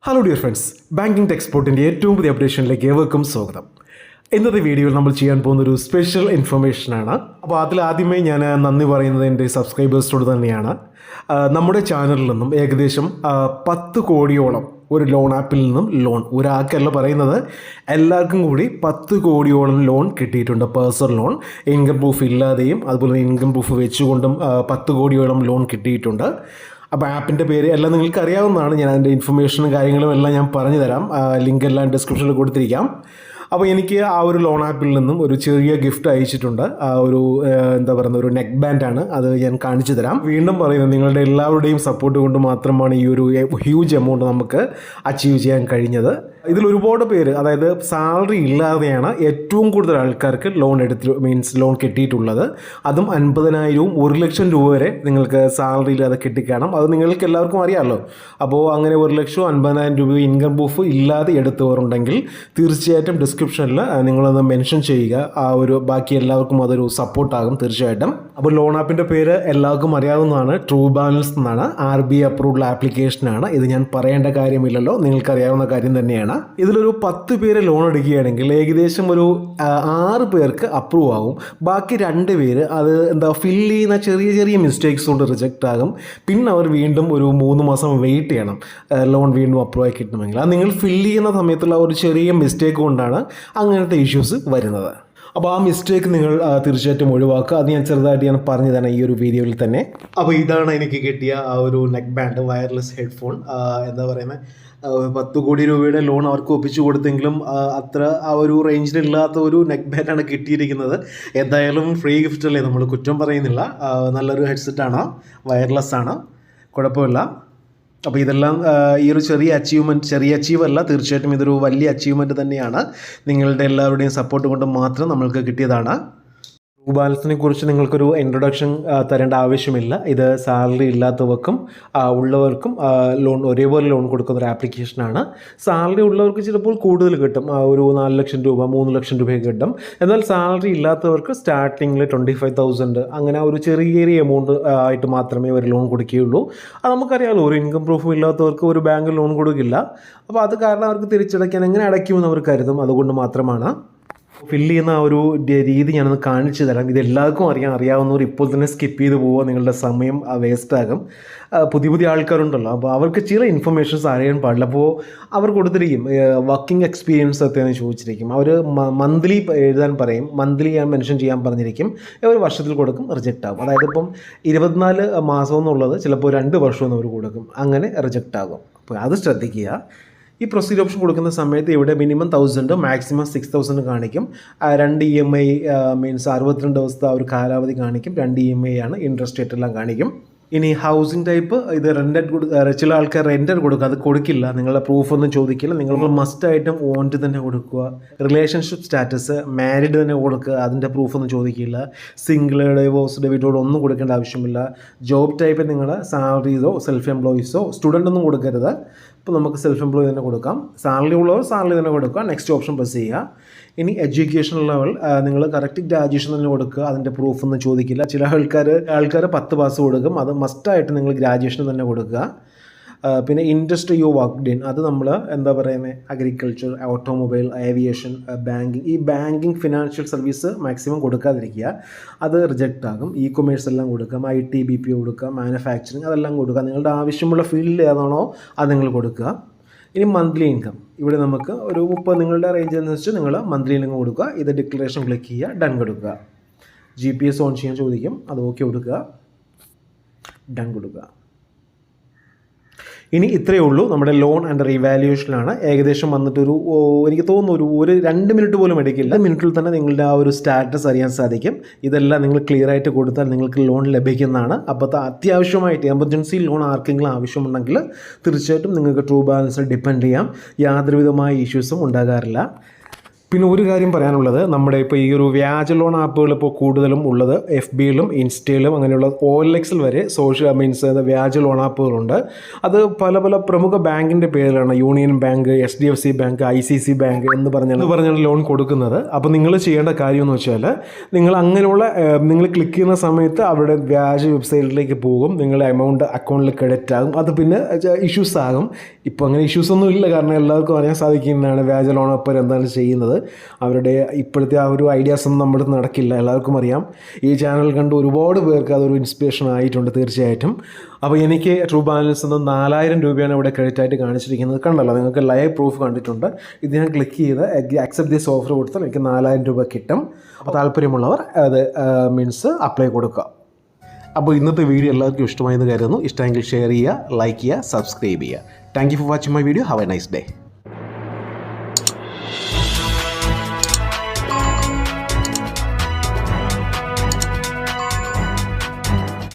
Hello dear friends, banking ടെക്സ്പോർട്ടിൻ്റെ ഏറ്റവും പുതിയ അപ്ഡേഷനിലേക്ക് ഏവർക്കും സ്വാഗതം. ഇന്നത്തെ വീഡിയോയിൽ നമ്മൾ ചെയ്യാൻ പോകുന്നൊരു സ്പെഷ്യൽ ഇൻഫർമേഷനാണ്. അപ്പോൾ അതിൽ ആദ്യമേ ഞാൻ നന്ദി പറയുന്നത് എൻ്റെ സബ്സ്ക്രൈബേഴ്സിനോട് തന്നെയാണ്. നമ്മുടെ ചാനലിൽ നിന്നും ഏകദേശം 10 കോടിയോളം ഒരു ലോൺ ആപ്പിൽ നിന്നും ഒരാൾക്കല്ല പറയുന്നത്, എല്ലാവർക്കും കൂടി 10 കോടിയോളം ലോൺ കിട്ടിയിട്ടുണ്ട്. പേഴ്സണൽ ലോൺ ഇൻകം പ്രൂഫ് ഇല്ലാതെയും അതുപോലെ ഇൻകം പ്രൂഫ് വെച്ചുകൊണ്ടും 10 കോടിയോളം ലോൺ കിട്ടിയിട്ടുണ്ട്. അപ്പോൾ ആപ്പിൻ്റെ പേര് എല്ലാം നിങ്ങൾക്ക് അറിയാവുന്നതാണ്. ഞാൻ അതിൻ്റെ ഇൻഫർമേഷനും കാര്യങ്ങളും എല്ലാം ഞാൻ പറഞ്ഞു തരാം. ലിങ്ക് എല്ലാം ഡിസ്ക്രിപ്ഷനിൽ കൊടുത്തിരിക്കാം. അപ്പോൾ എനിക്ക് ആ ഒരു ലോൺ ആപ്പിൽ നിന്നും ഒരു ചെറിയ ഗിഫ്റ്റ് അയച്ചിട്ടുണ്ട്. ഒരു ഒരു നെക്ക് ബാൻഡാണ്. അത് ഞാൻ കാണിച്ചു തരാം. വീണ്ടും പറയുന്നത്, നിങ്ങളുടെ എല്ലാവരുടെയും സപ്പോർട്ട് കൊണ്ട് മാത്രമാണ് ഈ ഒരു ഹ്യൂജ് എമൗണ്ട് നമുക്ക് അച്ചീവ് ചെയ്യാൻ കഴിഞ്ഞത്. ഇതിൽ ഒരുപാട് പേര്, അതായത് സാലറി ഇല്ലാതെയാണ് ഏറ്റവും കൂടുതൽ ആൾക്കാർക്ക് ലോൺ കിട്ടിയിട്ടുള്ളത്. അതും 50,000 1 ലക്ഷം രൂപ വരെ നിങ്ങൾക്ക് സാലറി ഇല്ലാതെ കിട്ടിക്കാണും. അത് നിങ്ങൾക്ക് എല്ലാവർക്കും അറിയാമല്ലോ. അപ്പോൾ അങ്ങനെ 1 ലക്ഷം 50,000 രൂപ ഇൻകം പ്രൂഫ് ഇല്ലാതെ എടുത്തവരുണ്ടെങ്കിൽ തീർച്ചയായിട്ടും ഡിസ്ക്രിപ്ഷനിൽ നിങ്ങളൊന്ന് മെൻഷൻ ചെയ്യുക. ആ ഒരു ബാക്കി എല്ലാവർക്കും അതൊരു സപ്പോർട്ടാകും തീർച്ചയായിട്ടും. അപ്പോൾ ലോൺ ആപ്പിൻ്റെ പേര് എല്ലാവർക്കും അറിയാവുന്നതാണ്, ട്രൂ ബാലൻസ് എന്നാണ്. RBI അപ്രൂവ്ഡ് ആപ്ലിക്കേഷനാണ്. ഇത് ഞാൻ പറയേണ്ട കാര്യമില്ലല്ലോ, നിങ്ങൾക്കറിയാവുന്ന കാര്യം തന്നെയാണ്. ഇതിലൊരു 10 പേര് ലോൺ എടുക്കുകയാണെങ്കിൽ ഏകദേശം ഒരു 6 പേർക്ക് അപ്രൂവ് ആകും. ബാക്കി 2 പേര് അത് ഫില്ല് ചെയ്യുന്ന ചെറിയ ചെറിയ മിസ്റ്റേക്സ് കൊണ്ട് റിജക്റ്റ് ആകും. പിന്നെ അവർ വീണ്ടും ഒരു 3 മാസം വെയിറ്റ് ചെയ്യണം ലോൺ വീണ്ടും അപ്രൂവ് ആയി കിട്ടണമെങ്കിൽ. അത് നിങ്ങൾ ഫില്ല് ചെയ്യുന്ന സമയത്തുള്ള ഒരു ചെറിയ മിസ്റ്റേക്ക് കൊണ്ടാണ് അങ്ങനത്തെ ഇഷ്യൂസ് വരുന്നത്. അപ്പോൾ ആ മിസ്റ്റേക്ക് നിങ്ങൾ തീർച്ചയായിട്ടും ഒഴിവാക്കുക. അത് ഞാൻ ചെറുതായിട്ട് പറഞ്ഞു തരാം ഈ ഒരു വീഡിയോയിൽ തന്നെ. അപ്പോൾ ഇതാണ് എനിക്ക് കിട്ടിയ ആ ഒരു നെക്ക് ബാൻഡ്, വയർലെസ് ഹെഡ്ഫോൺ. 10 കോടി രൂപയുടെ ലോൺ അവർക്ക് ഒപ്പിച്ചു കൊടുത്തെങ്കിലും അത്ര ആ ഒരു റേഞ്ചിലില്ലാത്ത ഒരു നെക്ക് ബാൻഡാണ് കിട്ടിയിരിക്കുന്നത്. എന്തായാലും ഫ്രീ ഗിഫ്റ്റ് അല്ലേ, നമ്മൾ കുറ്റം പറയുന്നില്ല. നല്ലൊരു ഹെഡ്സെറ്റാണ്, വയർലെസ് ആണ്, കുഴപ്പമില്ല. അപ്പോൾ ഇതെല്ലാം ഈ ഒരു ചെറിയ അച്ചീവ് അല്ല, തീർച്ചയായിട്ടും ഇതൊരു വലിയ അച്ചീവ്മെൻറ്റ് തന്നെയാണ്. നിങ്ങളുടെ എല്ലാവരുടെയും സപ്പോർട്ട് കൊണ്ട് മാത്രം നമ്മൾക്ക് കിട്ടിയതാണ്. ട്രൂ ബാലൻസിനെ കുറിച്ച് നിങ്ങൾക്കൊരു ഇൻട്രൊഡക്ഷൻ തരേണ്ട ആവശ്യമില്ല. ഇത് സാലറി ഇല്ലാത്തവർക്കും ഉള്ളവർക്കും ഒരേപോലെ ലോൺ കൊടുക്കുന്ന ഒരു ആപ്ലിക്കേഷനാണ്. സാലറി ഉള്ളവർക്ക് ചിലപ്പോൾ കൂടുതൽ കിട്ടും, ഒരു 4 ലക്ഷം രൂപ 3 ലക്ഷം രൂപയൊക്കെ കിട്ടും. എന്നാൽ സാലറി ഇല്ലാത്തവർക്ക് സ്റ്റാർട്ടിങ്ങിൽ 25,000 അങ്ങനെ ഒരു ചെറിയ എമൗണ്ട് ആയിട്ട് മാത്രമേ അവർ ലോൺ കൊടുക്കുകയുള്ളൂ. അത് നമുക്കറിയാമല്ലോ, ഒരു ഇൻകം പ്രൂഫും ഇല്ലാത്തവർക്ക് ഒരു ബാങ്ക് ലോൺ കൊടുക്കില്ല. അപ്പോൾ അത് കാരണം അവർക്ക് തിരിച്ചടയ്ക്കാൻ എങ്ങനെ അടയ്ക്കുമെന്ന് അവർ കരുതും. അതുകൊണ്ട് മാത്രമാണ് ഫില്ല് ചെയ്യുന്ന ആ ഒരു രീതി ഞാനൊന്ന് കാണിച്ചു തരാം. ഇത് എല്ലാവർക്കും അറിയാവുന്നവർ ഇപ്പോൾ തന്നെ സ്കിപ്പ് ചെയ്ത് പോവുക, നിങ്ങളുടെ സമയം വേസ്റ്റാകും. പുതിയ ആൾക്കാരുണ്ടല്ലോ, അപ്പോൾ അവർക്ക് ചില ഇൻഫർമേഷൻസ് അറിയാൻ പാടില്ല. അപ്പോൾ അവർ കൊടുത്തിരിക്കും വർക്കിംഗ് എക്സ്പീരിയൻസ് എത്രയാണെന്ന് ചോദിച്ചിരിക്കും. അവർ മന്ത്ലി എഴുതാൻ പറയും, മന്ത്ലി ഞാൻ മെൻഷൻ ചെയ്യാൻ പറഞ്ഞിരിക്കും. ഒരു വർഷത്തിൽ കൊടുക്കും, റിജക്റ്റ് ആകും. അതായത് ഇപ്പം 24 മാസം എന്നുള്ളത് ചിലപ്പോൾ 2 വർഷം അവർ കൊടുക്കും, അങ്ങനെ റിജക്റ്റ് ആകും. അപ്പോൾ അത് ശ്രദ്ധിക്കുക. ഈ പ്രൊസീഡ് ഓപ്ഷൻ കൊടുക്കുന്ന സമയത്ത് ഇവിടെ മിനിമം 1,000 മാക്സിമം 6,000 കാണിക്കും. 2 EMI മീൻസ് 62 ദിവസത്തെ ഒരു കാലാവധി കാണിക്കും. 2 EMI ആണ്, ഇൻട്രസ്റ്റ് റേറ്റ് എല്ലാം കാണിക്കും. ഇനി ഹൗസിംഗ് ടൈപ്പ്, ഇത് ചില ആൾക്കാർ റെൻറ്റഡ് കൊടുക്കുക, അത് കൊടുക്കില്ല. നിങ്ങളുടെ പ്രൂഫൊന്നും ചോദിക്കില്ല, നിങ്ങൾ മസ്റ്റായിട്ടും ഓൺറ്റ് തന്നെ കൊടുക്കുക. റിലേഷൻഷിപ്പ് സ്റ്റാറ്റസ് മാരീഡ് തന്നെ കൊടുക്കുക, അതിൻ്റെ പ്രൂഫൊന്നും ചോദിക്കില്ല. സിംഗിൾ, ഡിവോഴ്സ്ഡ്, വിഡോഡ് ഒന്നും കൊടുക്കേണ്ട ആവശ്യമില്ല. ജോബ് ടൈപ്പ് നിങ്ങൾ സാലറീസോ സെൽഫ് എംപ്ലോയീസോ സ്റ്റുഡൻ്റ് ഒന്നും കൊടുക്കരുത്. ഇപ്പോൾ നമുക്ക് സെൽഫ് എംപ്ലോയി തന്നെ കൊടുക്കാം. സാലറി ഉള്ളവർ സാലറി തന്നെ കൊടുക്കുക. നെക്സ്റ്റ് ഓപ്ഷൻ പ്രസ് ചെയ്യുക. ഇനി എഡ്യൂക്കേഷൻ ലെവൽ നിങ്ങൾ കറക്റ്റ് ഗ്രാജുവേഷൻ തന്നെ കൊടുക്കുക, അതിൻ്റെ പ്രൂഫൊന്നും ചോദിക്കില്ല. ചില ആൾക്കാർ 10 പാസ് കൊടുക്കും, അത് മസ്റ്റായിട്ട് നിങ്ങൾ ഗ്രാജുവേഷൻ തന്നെ കൊടുക്കുക. പിന്നെ ഇൻഡസ്ട്രി യു വർക്ക്ഡ് ഇൻ, അത് നമ്മൾ അഗ്രികൾച്ചർ, ഓട്ടോമൊബൈൽ, ഏവിയേഷൻ, ബാങ്കിങ്, ഈ ബാങ്കിങ് ഫിനാൻഷ്യൽ സർവീസ് മാക്സിമം കൊടുക്കാതിരിക്കുക, അത് റിജക്റ്റ് ആകും. കൊമേഴ്സ് എല്ലാം കൊടുക്കാം, IT BPO കൊടുക്കുക, മാനുഫാക്ചറിങ് അതെല്ലാം കൊടുക്കുക. നിങ്ങളുടെ ആവശ്യമുള്ള ഫീൽഡ് ഏതാണോ അത് നിങ്ങൾ കൊടുക്കുക. ഇനി മന്ത്ലി ഇൻകം, ഇവിടെ നമുക്ക് ഒരു 30 നിങ്ങളുടെ റേഞ്ച് അനുസരിച്ച് നിങ്ങൾ മന്ത്ലി ഇൻകം കൊടുക്കുക. ഇത് ഡിക്ലറേഷൻ ക്ലിക്ക് ചെയ്യുക, ഡൺ കൊടുക്കുക. GPS ഓൺ ചെയ്യാൻ ചോദിക്കും, അത് ഓക്കെ കൊടുക്കുക, ഡൺ കൊടുക്കുക. ഇനി ഇത്രയേ ഉള്ളൂ. നമ്മുടെ ലോൺ അണ്ടർ ഇവാലുവേഷനാണ്. ഏകദേശം എനിക്ക് തോന്നുന്നു ഒരു 2 മിനിറ്റ് പോലും എടുക്കില്ല. മിനിറ്റിൽ തന്നെ നിങ്ങളുടെ ആ ഒരു സ്റ്റാറ്റസ് അറിയാൻ സാധിക്കും. ഇതെല്ലാം നിങ്ങൾ ക്ലിയർ ആയിട്ട് കൊടുത്താൽ നിങ്ങൾക്ക് ലോൺ ലഭിക്കുന്നതാണ്. അപ്പോൾ അത്യാവശ്യമായിട്ട് എമർജൻസി ലോൺ ആർക്കെങ്കിലും ആവശ്യമുണ്ടെങ്കിൽ തീർച്ചയായിട്ടും നിങ്ങൾക്ക് ട്രൂ ബാലൻസിൽ ഡിപ്പെൻഡ് ചെയ്യാം. യാതൊരുവിധമായ ഇഷ്യൂസും ഉണ്ടാകാറില്ല. പിന്നെ ഒരു കാര്യം പറയാനുള്ളത്, നമ്മുടെ ഇപ്പോൾ ഈ ഒരു വ്യാജ ലോൺ ആപ്പുകൾ ഇപ്പോൾ കൂടുതലും ഉള്ളത് FBയിലും ഇൻസ്റ്റയിലും അങ്ങനെയുള്ള OLXൽ വരെ വ്യാജ ലോൺ ആപ്പുകളുണ്ട്. അത് പല പല പ്രമുഖ ബാങ്കിൻ്റെ പേരിലാണ്, union bank, HDFC bank, ICICI bank എന്ന് പറഞ്ഞാണ് ലോൺ കൊടുക്കുന്നത്. അപ്പോൾ നിങ്ങൾ ചെയ്യേണ്ട കാര്യം എന്ന് വെച്ചാൽ, നിങ്ങൾ ക്ലിക്ക് ചെയ്യുന്ന സമയത്ത് അവിടെ വ്യാജ വെബ്സൈറ്റിലേക്ക് പോകും, നിങ്ങളുടെ എമൗണ്ട് അക്കൗണ്ടിൽ ക്രെഡിറ്റ് ആകും. അത് പിന്നെ ഇഷ്യൂസ് ആകും. ഇപ്പോൾ അങ്ങനെ ഇഷ്യൂസ് ഒന്നും ഇല്ല, കാരണം എല്ലാവർക്കും അറിയാൻ സാധിക്കുന്നതാണ് വ്യാജ ലോൺ ആപ്പുകൾ എന്താണ് ചെയ്യുന്നത്. അവരുടെ ഇപ്പോഴത്തെ ആ ഒരു ഐഡിയാസ് ഒന്നും നമ്മുടെ അടുത്ത് നടക്കില്ല, എല്ലാവർക്കും അറിയാം. ഈ ചാനൽ കണ്ട് ഒരുപാട് പേർക്ക് അതൊരു ഇൻസ്പിറേഷൻ ആയിട്ടുണ്ട് തീർച്ചയായിട്ടും. അപ്പോൾ എനിക്ക് ട്രൂ ബാലൻസ് നിന്ന് 4000 രൂപയാണ് ഇവിടെ ക്രെഡിറ്റ് ആയിട്ട് കാണിച്ചിരിക്കുന്നത്. കണ്ടല്ലോ, നിങ്ങൾക്ക് ലൈവ് പ്രൂഫ് കണ്ടിട്ടുണ്ട്. ഇത് ഞാൻ ക്ലിക്ക് ചെയ്ത് അക്സെപ്റ്റ് ദിസ് ഓഫർ കൊടുത്താൽ എനിക്ക് 4000 രൂപ കിട്ടും. അപ്പോൾ താല്പര്യമുള്ളവർ അത് അപ്ലൈ കൊടുക്കുക. അപ്പോൾ ഇന്നത്തെ വീഡിയോ എല്ലാവർക്കും ഇഷ്ടമായെന്ന് കരുതുന്നു. ഇഷ്ടമെങ്കിൽ ഷെയർ ചെയ്യുക, ലൈക്ക് ചെയ്യുക, സബ്സ്ക്രൈബ് ചെയ്യുക. Thank you for watching my video. Have A nice day.